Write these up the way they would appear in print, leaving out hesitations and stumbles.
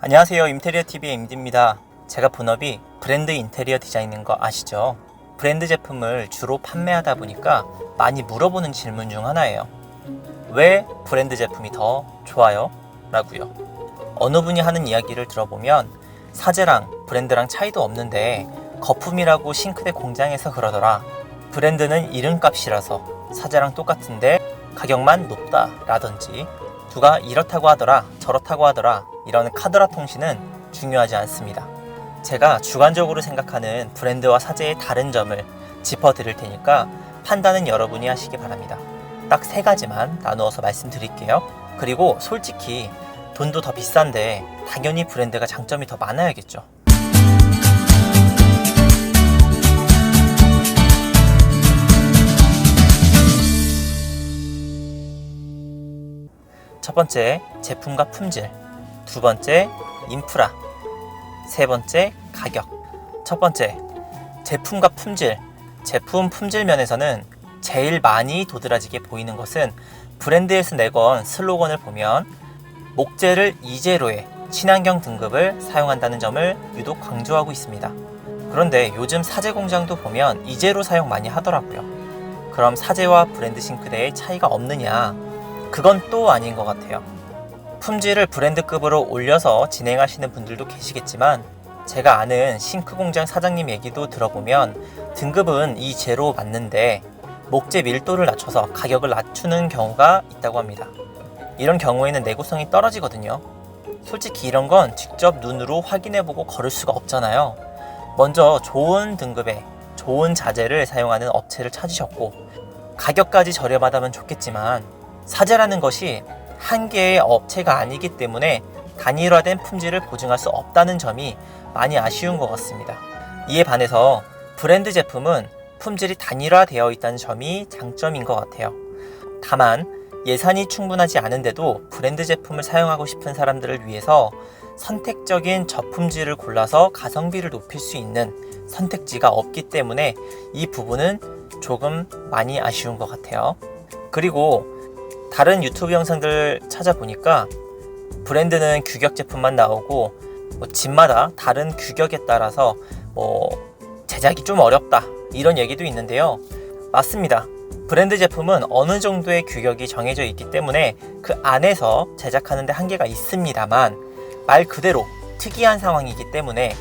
안녕하세요. 인테리어TV의 임디입니다. 제가 본업이 브랜드 인테리어 디자인인 거 아시죠? 브랜드 제품을 주로 판매하다 보니까 많이 물어보는 질문 중 하나예요. 왜 브랜드 제품이 더 좋아요? 라고요. 어느 분이 하는 이야기를 들어보면 사제랑 브랜드랑 차이도 없는데 거품이라고 싱크대 공장에서 그러더라. 브랜드는 이름값이라서 사제랑 똑같은데 가격만 높다 라든지 누가 이렇다고 하더라 저렇다고 하더라 이런 카더라 통신은 중요하지 않습니다. 제가 주관적으로 생각하는 브랜드와 사제의 다른 점을 짚어드릴 테니까 판단은 여러분이 하시기 바랍니다. 딱 3가지만 나누어서 말씀드릴게요. 그리고 솔직히 돈도 더 비싼데 당연히 브랜드가 장점이 더 많아야겠죠. 첫 번째, 제품과 품질. 두 번째, 인프라. 세 번째, 가격. 첫 번째, 제품과 품질. 제품 품질 면에서는 제일 많이 도드라지게 보이는 것은 브랜드에서 내건 슬로건을 보면 목재를 이재로의 친환경 등급을 사용한다는 점을 유독 강조하고 있습니다. 그런데 요즘 사제 공장도 보면 이재로 사용 많이 하더라고요. 그럼 사제와 브랜드 싱크대의 차이가 없느냐? 그건 또 아닌 것 같아요. 품질을 브랜드급으로 올려서 진행하시는 분들도 계시겠지만 제가 아는 싱크 공장 사장님 얘기도 들어보면 등급은 이제로 맞는데 목재 밀도를 낮춰서 가격을 낮추는 경우가 있다고 합니다. 이런 경우에는 내구성이 떨어지거든요. 솔직히 이런 건 직접 눈으로 확인해보고 거를 수가 없잖아요. 먼저 좋은 등급의 좋은 자재를 사용하는 업체를 찾으셨고 가격까지 저렴하다면 좋겠지만 사제라는 것이 한 개의 업체가 아니기 때문에 단일화된 품질을 보증할 수 없다는 점이 많이 아쉬운 것 같습니다. 이에 반해서 브랜드 제품은 품질이 단일화되어 있다는 점이 장점인 것 같아요. 다만 예산이 충분하지 않은데도 브랜드 제품을 사용하고 싶은 사람들을 위해서 선택적인 저품질을 골라서 가성비를 높일 수 있는 선택지가 없기 때문에 이 부분은 조금 많이 아쉬운 것 같아요. 그리고 다른 유튜브 영상들 찾아보니까 브랜드는 규격 제품만 나오고 집마다 다른 규격에 따라서 제작이 좀 어렵다 이런 얘기도 있는데요. 맞습니다. 브랜드 제품은 어느 정도의 규격이 정해져 있기 때문에 그 안에서 제작하는 데 한계가 있습니다만 말 그대로 특이한 상황이기 때문에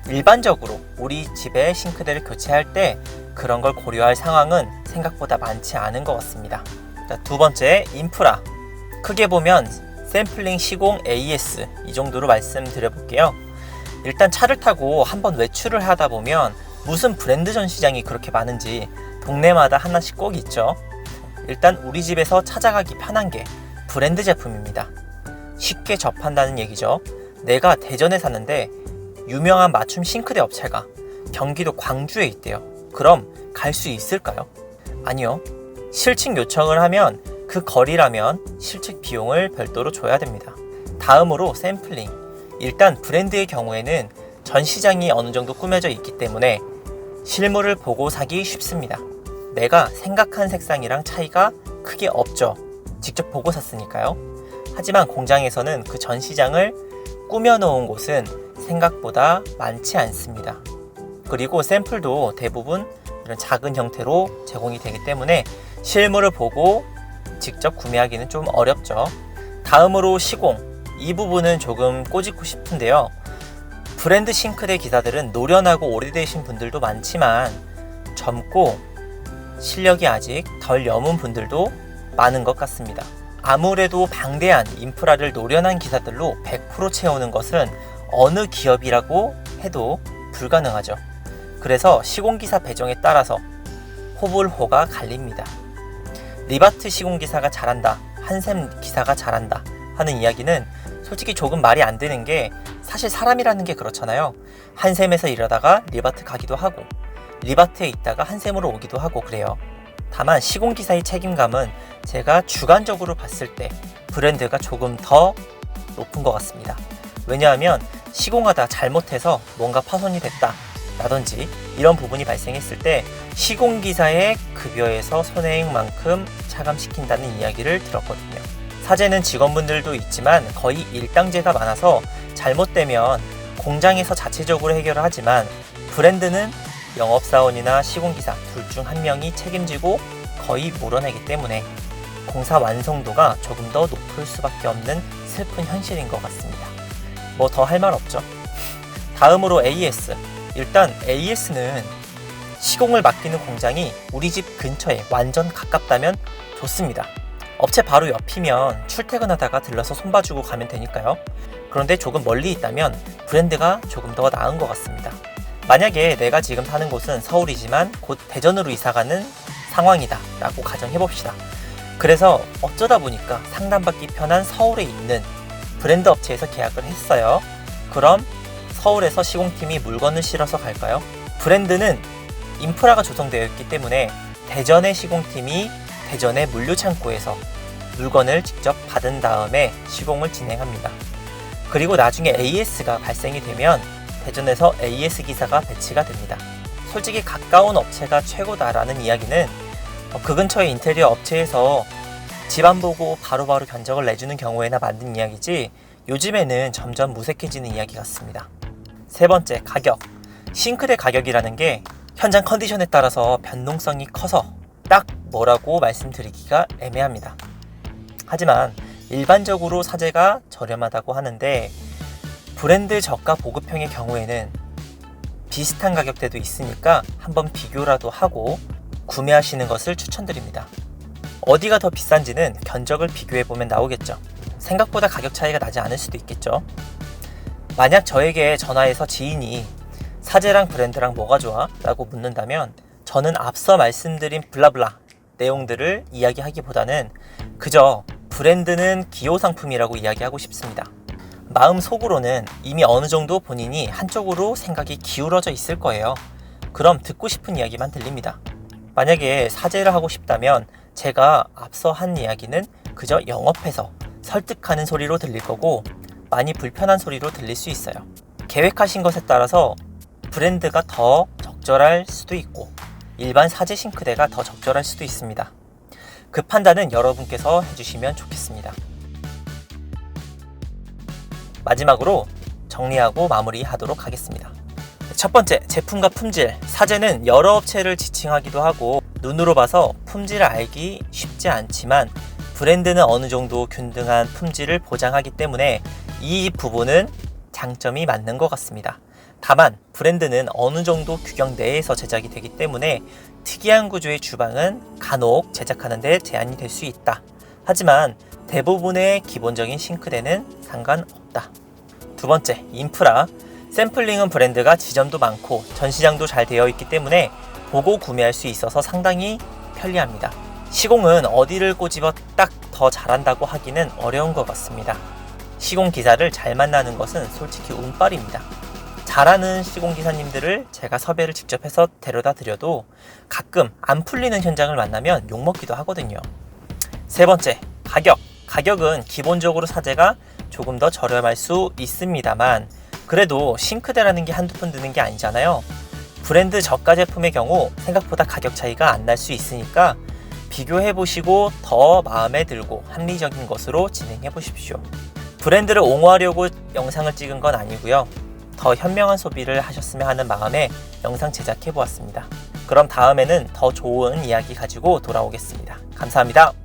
일반적으로 우리 집에 싱크대를 교체할 때 그런 걸 고려할 상황은 생각보다 많지 않은 것 같습니다. 두 번째, 인프라. 크게 보면 샘플링, 시공, AS 이 정도로 말씀드려볼게요. 일단 차를 타고 한번 외출을 하다 보면 무슨 브랜드 전시장이 그렇게 많은지 동네마다 하나씩 꼭 있죠. 일단 우리 집에서 찾아가기 편한 게 브랜드 제품입니다. 쉽게 접한다는 얘기죠. 내가 대전에 사는데 유명한 맞춤 싱크대 업체가 경기도 광주에 있대요. 그럼 갈 수 있을까요? 아니요. 실측 요청을 하면 그 거리라면 실측 비용을 별도로 줘야 됩니다. 다음으로 샘플링. 일단 브랜드의 경우에는 전시장이 어느 정도 꾸며져 있기 때문에 실물을 보고 사기 쉽습니다. 내가 생각한 색상이랑 차이가 크게 없죠. 직접 보고 샀으니까요. 하지만 공장에서는 그 전시장을 꾸며놓은 곳은 생각보다 많지 않습니다. 그리고 샘플도 대부분 이런 작은 형태로 제공이 되기 때문에 실물을 보고 직접 구매하기는 좀 어렵죠. 다음으로 시공. 이 부분은 조금 꼬집고 싶은데요. 브랜드 싱크대 기사들은 노련하고 오래되신 분들도 많지만 젊고 실력이 아직 덜 여문 분들도 많은 것 같습니다. 아무래도 방대한 인프라를 노련한 기사들로 100% 채우는 것은 어느 기업이라고 해도 불가능하죠. 그래서 시공기사 배정에 따라서 호불호가 갈립니다. 리바트 시공기사가 잘한다, 한샘 기사가 잘한다 하는 이야기는 솔직히 조금 말이 안 되는 게 사실 사람이라는 게 그렇잖아요. 한샘에서 일하다가 리바트 가기도 하고 리바트에 있다가 한샘으로 오기도 하고 그래요. 다만 시공기사의 책임감은 제가 주관적으로 봤을 때 브랜드가 조금 더 높은 것 같습니다. 왜냐하면 시공하다 잘못해서 뭔가 파손이 됐다 라든지 이런 부분이 발생했을 때 시공기사의 급여에서 손해액만큼 차감시킨다는 이야기를 들었거든요. 사제는 직원분들도 있지만 거의 일당제가 많아서 잘못되면 공장에서 자체적으로 해결을 하지만 브랜드는 영업사원이나 시공기사 둘 중 한 명이 책임지고 거의 물어내기 때문에 공사 완성도가 조금 더 높을 수밖에 없는 슬픈 현실인 것 같습니다. 뭐 더 할 말 없죠. 다음으로 AS. 일단 AS는 시공을 맡기는 공장이 우리 집 근처에 완전 가깝다면 좋습니다. 업체 바로 옆이면 출퇴근하다가 들러서 손봐주고 가면 되니까요. 그런데 조금 멀리 있다면 브랜드가 조금 더 나은 것 같습니다. 만약에 내가 지금 사는 곳은 서울이지만 곧 대전으로 이사가는 상황이다 라고 가정해봅시다. 그래서 어쩌다 보니까 상담받기 편한 서울에 있는 브랜드 업체에서 계약을 했어요. 그럼 서울에서 시공팀이 물건을 실어서 갈까요? 브랜드는 인프라가 조성되어 있기 때문에 대전의 시공팀이 대전의 물류창고에서 물건을 직접 받은 다음에 시공을 진행합니다. 그리고 나중에 AS가 발생이 되면 대전에서 AS 기사가 배치가 됩니다. 솔직히 가까운 업체가 최고다라는 이야기는 그 근처의 인테리어 업체에서 집 안 보고 바로바로 견적을 내주는 경우에나 만든 이야기지 요즘에는 점점 무색해지는 이야기 같습니다. 세 번째, 가격. 싱크대 가격이라는 게 현장 컨디션에 따라서 변동성이 커서 딱 뭐라고 말씀드리기가 애매합니다. 하지만 일반적으로 사재가 저렴하다고 하는데 브랜드 저가 보급형의 경우에는 비슷한 가격대도 있으니까 한번 비교라도 하고 구매하시는 것을 추천드립니다. 어디가 더 비싼지는 견적을 비교해보면 나오겠죠. 생각보다 가격 차이가 나지 않을 수도 있겠죠. 만약 저에게 전화해서 지인이 사재랑 브랜드랑 뭐가 좋아? 라고 묻는다면 저는 앞서 말씀드린 블라블라 내용들을 이야기하기보다는 그저 브랜드는 기호 상품이라고 이야기하고 싶습니다. 마음속으로는 이미 어느 정도 본인이 한쪽으로 생각이 기울어져 있을 거예요. 그럼 듣고 싶은 이야기만 들립니다. 만약에 사재를 하고 싶다면 제가 앞서 한 이야기는 그저 영업해서 설득하는 소리로 들릴 거고 많이 불편한 소리로 들릴 수 있어요. 계획하신 것에 따라서 브랜드가 더 적절할 수도 있고 일반 사제 싱크대가 더 적절할 수도 있습니다. 그 판단은 여러분께서 해주시면 좋겠습니다. 마지막으로 정리하고 마무리하도록 하겠습니다. 첫 번째, 제품과 품질. 사재는 여러 업체를 지칭하기도 하고 눈으로 봐서 품질을 알기 쉽지 않지만 브랜드는 어느 정도 균등한 품질을 보장하기 때문에 이 부분은 장점이 맞는 것 같습니다. 다만 브랜드는 어느 정도 규격 내에서 제작이 되기 때문에 특이한 구조의 주방은 간혹 제작하는 데 제한이 될 수 있다. 하지만 대부분의 기본적인 싱크대는 상관없다. 두 번째, 인프라. 샘플링은 브랜드가 지점도 많고 전시장도 잘 되어 있기 때문에 보고 구매할 수 있어서 상당히 편리합니다. 시공은 어디를 꼬집어 딱 더 잘한다고 하기는 어려운 것 같습니다. 시공기사를 잘 만나는 것은 솔직히 운빨입니다. 잘하는 시공기사님들을 제가 섭외를 직접 해서 데려다 드려도 가끔 안 풀리는 현장을 만나면 욕먹기도 하거든요. 세 번째, 가격. 가격은 기본적으로 사재가 조금 더 저렴할 수 있습니다만 그래도 싱크대라는 게 한두 푼 드는 게 아니잖아요. 브랜드 저가 제품의 경우 생각보다 가격 차이가 안 날 수 있으니까 비교해보시고 더 마음에 들고 합리적인 것으로 진행해보십시오. 브랜드를 옹호하려고 영상을 찍은 건 아니고요. 더 현명한 소비를 하셨으면 하는 마음에 영상 제작해보았습니다. 그럼 다음에는 더 좋은 이야기 가지고 돌아오겠습니다. 감사합니다.